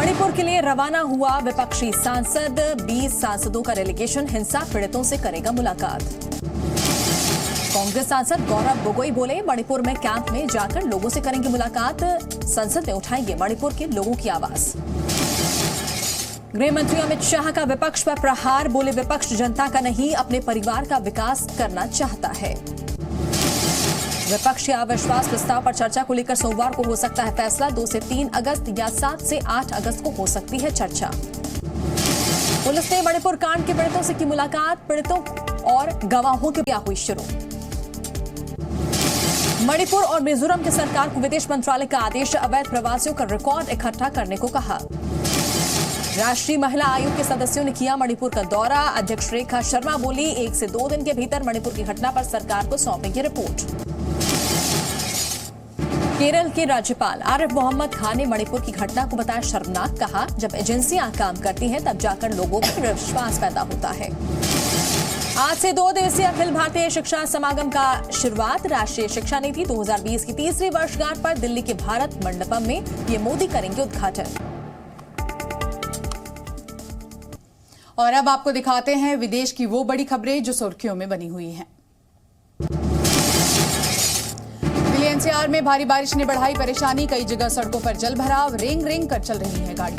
मणिपुर के लिए रवाना हुआ विपक्षी सांसद, 20 सांसदों का डेलीगेशन हिंसा पीड़ितों से करेगा मुलाकात। कांग्रेस सांसद गौरव गोगोई बोले, मणिपुर में कैंप में जाकर लोगों से करेंगे मुलाकात, संसद में उठाएंगे मणिपुर के लोगों की आवाज। गृह मंत्री अमित शाह का विपक्ष पर प्रहार, बोले विपक्ष जनता का नहीं अपने परिवार का विकास करना चाहता है। विपक्ष के अविश्वास प्रस्ताव पर चर्चा को लेकर सोमवार को हो सकता है फैसला, 2 से 3 अगस्त या 7 से 8 अगस्त को हो सकती है चर्चा। पुलिस ने मणिपुर कांड के पीड़ितों से की मुलाकात, पीड़ितों और गवाहों की हुई शुरू। मणिपुर और मिजोरम की सरकार को विदेश मंत्रालय का आदेश, अवैध प्रवासियों का रिकॉर्ड इकट्ठा करने को कहा। राष्ट्रीय महिला आयोग के सदस्यों ने किया मणिपुर का दौरा, अध्यक्ष रेखा शर्मा बोली 1 से 2 दिन के भीतर मणिपुर की घटना पर सरकार को सौंपेंगी रिपोर्ट। केरल के राज्यपाल आरिफ मोहम्मद खान ने मणिपुर की घटना को बताया शर्मनाक, कहा जब एजेंसियां काम करती हैं तब जाकर लोगों में विश्वास पैदा होता है। आज से 2 दिवसीय अखिल भारतीय शिक्षा समागम का शुरुआत, राष्ट्रीय शिक्षा नीति 2020 की 3री वर्षगांठ पर दिल्ली के भारत मंडपम में ये मोदी करेंगे उद्घाटन। और अब आपको दिखाते हैं विदेश की वो बड़ी खबरें जो सुर्खियों में बनी हुई हैं। दिल्ली एनसीआर में भारी बारिश ने बढ़ाई परेशानी, कई जगह सड़कों पर जल भराव, रेंग रेंग कर चल रही है गाड़ी।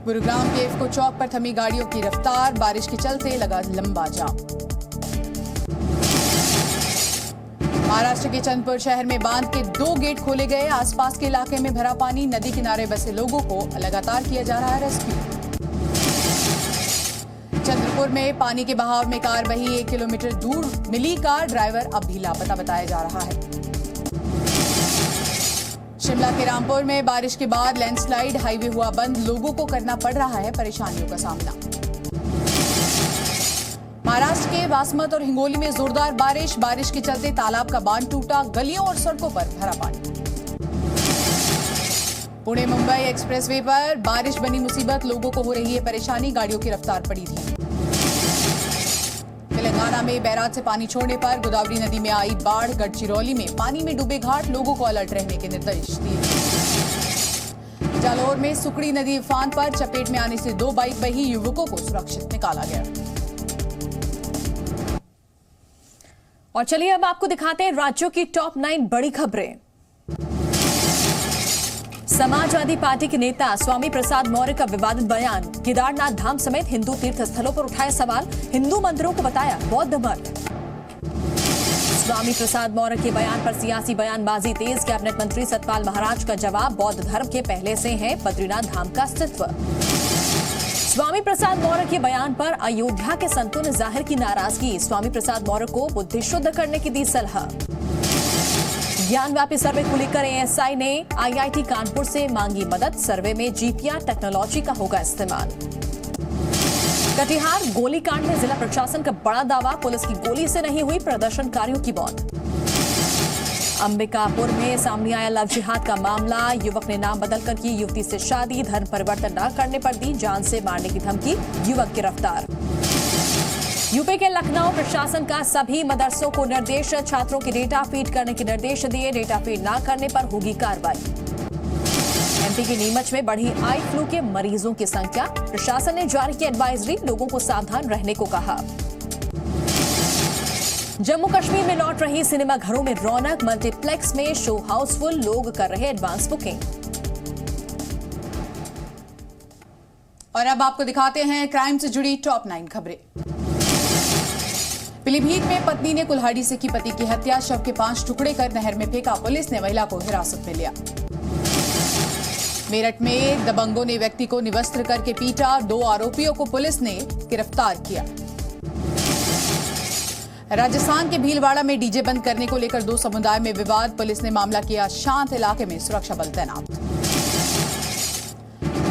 गुरुग्राम के इफ्को चौक पर थमी गाड़ियों की रफ्तार, बारिश के चलते लगा लंबा जाम। महाराष्ट्र के चंदपुर शहर में बांध के 2 गेट खोले गए, आसपास के इलाके में भरा पानी, नदी किनारे बसे लोगों को लगातार किया जा रहा है रेस्क्यू। चंद्रपुर में पानी के बहाव में कार बही, 1 किलोमीटर दूर मिली कार, ड्राइवर अब भी लापता बताया जा रहा है। शिमला के रामपुर में बारिश के बाद लैंडस्लाइड, हाईवे हुआ बंद, लोगों को करना पड़ रहा है परेशानियों का सामना। महाराष्ट्र के वासमत और हिंगोली में जोरदार बारिश के चलते तालाब का बांध टूटा, गलियों और सड़कों पर भरा पानी। पुणे मुंबई एक्सप्रेसवे पर बारिश बनी मुसीबत, लोगों को हो रही है परेशानी, गाड़ियों की रफ्तार पड़ी थी। तेलंगाना में बैराज से पानी छोड़ने पर गोदावरी नदी में आई बाढ़, गढ़चिरौली में पानी में डूबे घाट, लोगों को अलर्ट रहने के निर्देश दिए। जालौर में सुकड़ी नदी उफान पर, चपेट में आने से 2 बाइक बही, युवकों को सुरक्षित निकाला गया। और चलिए अब आपको दिखाते हैं राज्यों की टॉप 9 बड़ी खबरें। समाजवादी पार्टी के नेता स्वामी प्रसाद मौर्य का विवादित बयान, केदारनाथ धाम समेत हिंदू तीर्थ स्थलों पर उठाए सवाल, हिंदू मंदिरों को बताया बौद्ध मठ। स्वामी प्रसाद मौर्य के बयान पर सियासी बयानबाजी तेज, कैबिनेट मंत्री सतपाल महाराज का जवाब, बौद्ध धर्म के पहले से है बद्रीनाथ धाम का अस्तित्व। स्वामी प्रसाद मौर्य के बयान पर अयोध्या के संतों ने जाहिर की नाराजगी, स्वामी प्रसाद मौर्य को बुद्धि शुद्ध करने की दी सलाह। ज्ञानव्यापी सर्वे को लेकर एएसआई ने आईआईटी कानपुर से मांगी मदद, सर्वे में जीपीआर टेक्नोलॉजी का होगा इस्तेमाल। कटिहार गोलीकांड में जिला प्रशासन का बड़ा दावा, पुलिस की गोली से नहीं हुई प्रदर्शनकारियों की मौत। अंबिकापुर में सामने आया लव जिहाद का मामला, युवक ने नाम बदलकर की युवती से शादी, धर्म परिवर्तन न करने पर दी जान से मारने की धमकी, युवक गिरफ्तार। यूपी के लखनऊ प्रशासन का सभी मदरसों को निर्देश, छात्रों की डेटा फीड करने के निर्देश दिए, डेटा फीड न करने पर होगी कार्रवाई। एमपी की नीमच में बढ़ी आई फ्लू के मरीजों की संख्या, प्रशासन ने जारी की एडवाइजरी, लोगों को सावधान रहने को कहा। जम्मू कश्मीर में लौट रही सिनेमा घरों में रौनक, मल्टीप्लेक्स में शो हाउसफुल, लोग कर रहे एडवांस बुकिंग। और अब आपको दिखाते हैं क्राइम से जुड़ी टॉप 9 खबरें। पीलीभीत में पत्नी ने कुल्हाड़ी से की पति की हत्या, शव के 5 टुकड़े कर नहर में फेंका, पुलिस ने महिला को हिरासत में लिया। मेरठ में दबंगों ने व्यक्ति को निवस्त्र करके पीटा, 2 आरोपियों को पुलिस ने गिरफ्तार किया। राजस्थान के भीलवाड़ा में डीजे बंद करने को लेकर 2 समुदाय में विवाद, पुलिस ने मामला किया शांत, इलाके में सुरक्षा बल तैनात।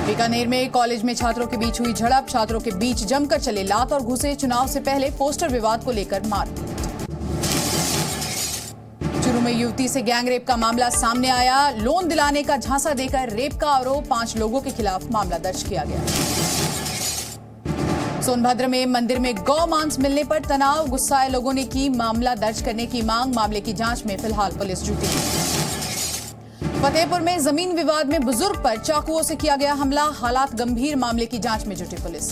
बीकानेर में कॉलेज में छात्रों के बीच हुई झड़प, छात्रों के बीच जमकर चले लात और घुसे, चुनाव से पहले पोस्टर विवाद को लेकर मारपीट। चूरू में युवती से गैंगरेप का मामला सामने आया, लोन दिलाने का झांसा देकर रेप का आरोप, 5 लोगों के खिलाफ मामला दर्ज किया गया। सोनभद्र में मंदिर में गौ मांस मिलने पर तनाव, गुस्साए लोगों ने की मामला दर्ज करने की मांग, मामले की जांच में फिलहाल पुलिस जुटी। फतेहपुर में जमीन विवाद में बुजुर्ग पर चाकुओं से किया गया हमला, हालात गंभीर, मामले की जांच में जुटी पुलिस।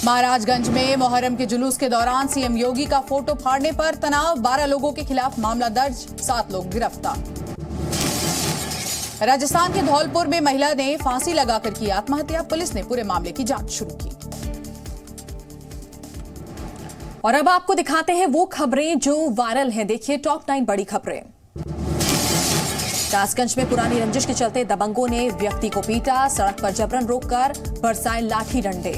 महाराजगंज में मोहर्रम के जुलूस के दौरान सीएम योगी का फोटो फाड़ने पर तनाव, 12 लोगों के खिलाफ मामला दर्ज, 7 लोग गिरफ्तार। राजस्थान के धौलपुर में महिला ने फांसी लगाकर की आत्महत्या, पुलिस ने पूरे मामले की जांच शुरू की। और अब आपको दिखाते हैं वो खबरें जो वायरल हैं। देखिए टॉप 9 बड़ी खबरें। कासगंज में पुरानी रंजिश के चलते दबंगों ने व्यक्ति को पीटा, सड़क पर जबरन रोककर बरसाए लाठी डंडे।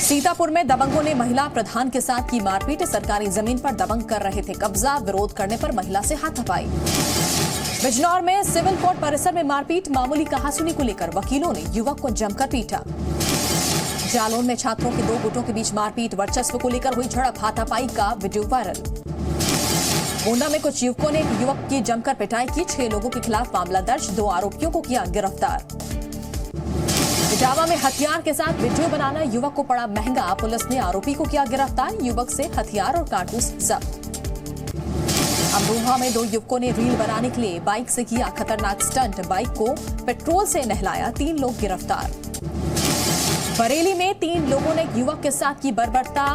सीतापुर में दबंगों ने महिला प्रधान के साथ की मारपीट, सरकारी जमीन पर दबंग कर रहे थे कब्जा, विरोध करने पर महिला से हाथापाई। बिजनौर में सिविल कोर्ट परिसर में मारपीट, मामूली कहासुनी को लेकर वकीलों ने युवक को जमकर पीटा। जालौन में छात्रों के 2 गुटों के बीच मारपीट, वर्चस्व को लेकर हुई झड़प, हाथापाई का वीडियो वायरल। गोंडा में कुछ युवकों ने एक युवक की जमकर पिटाई की, 6 लोगों के खिलाफ मामला दर्ज, 2 आरोपियों को किया गिरफ्तार। इटावा में हथियार के साथ वीडियो बनाना युवक को पड़ा महंगा, पुलिस ने आरोपी को किया गिरफ्तार, युवक से हथियार और कारतूस जब्त। अमरोहा में 2 युवकों ने रील बनाने के लिए बाइक से किया खतरनाक स्टंट, बाइक को पेट्रोल से नहलाया, 3 लोग गिरफ्तार। बरेली में 3 लोगों ने युवक के साथ की बर्बरता,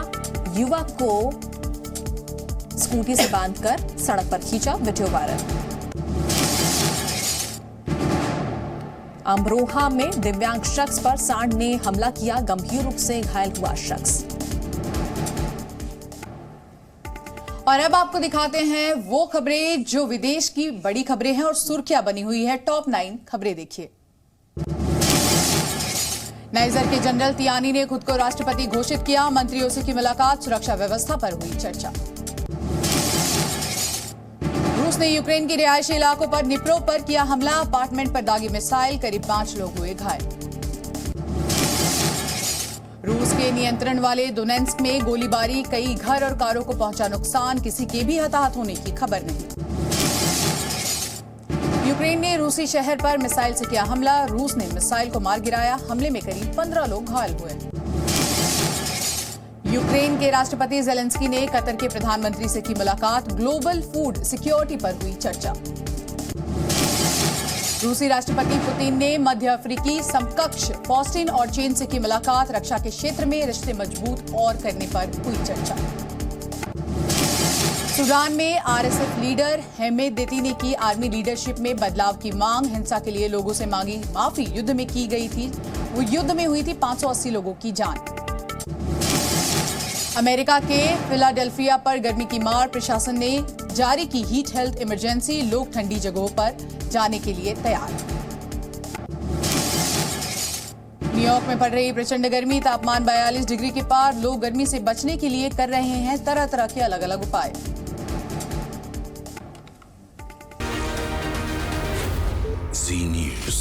युवक को स्कूटी से बांधकर सड़क पर खींचा, वीडियो वायरल। अमरोहा में दिव्यांग शख्स पर सांड ने हमला किया, गंभीर रूप से घायल हुआ शख्स। और अब आपको दिखाते हैं वो खबरें जो विदेश की बड़ी खबरें हैं और सुर्खियां बनी हुई है। टॉप 9 खबरें देखिए। नाइजर के जनरल तियानी ने खुद को राष्ट्रपति घोषित किया, मंत्रियों से की मुलाकात, सुरक्षा व्यवस्था पर हुई चर्चा। रूस ने यूक्रेन के रिहायशी इलाकों पर निप्रो पर किया हमला, अपार्टमेंट पर दागी मिसाइल, करीब 5 लोग हुए घायल। रूस के नियंत्रण वाले दोनेत्स्क में गोलीबारी, कई घर और कारों को पहुंचा नुकसान, किसी के भी हताहत होने की खबर नहीं। यूक्रेन ने रूसी शहर पर मिसाइल से किया हमला, रूस ने मिसाइल को मार गिराया, हमले में करीब 15 लोग घायल हुए। यूक्रेन के राष्ट्रपति ज़ेलेंस्की ने कतर के प्रधानमंत्री से की मुलाकात, ग्लोबल फूड सिक्योरिटी पर हुई चर्चा। रूसी राष्ट्रपति पुतिन ने मध्य अफ्रीकी समकक्ष फॉस्टिन और चेन से की मुलाकात, रक्षा के क्षेत्र में रिश्ते मजबूत और करने पर हुई चर्चा। सूडान में आरएसएफ लीडर हेमेद देती ने की आर्मी लीडरशिप में बदलाव की मांग, हिंसा के लिए लोगों से मांगी माफी, युद्ध में की गई थी, वो युद्ध में हुई थी 580 लोगों की जान। अमेरिका के फिलाडेल्फिया पर गर्मी की मार, प्रशासन ने जारी की हीट हेल्थ इमरजेंसी, लोग ठंडी जगहों पर जाने के लिए तैयार। न्यूयॉर्क में पड़ रही प्रचंड गर्मी, तापमान 42 डिग्री के पार, लोग गर्मी से बचने के लिए कर रहे हैं तरह तरह के अलग अलग उपाय। Z News.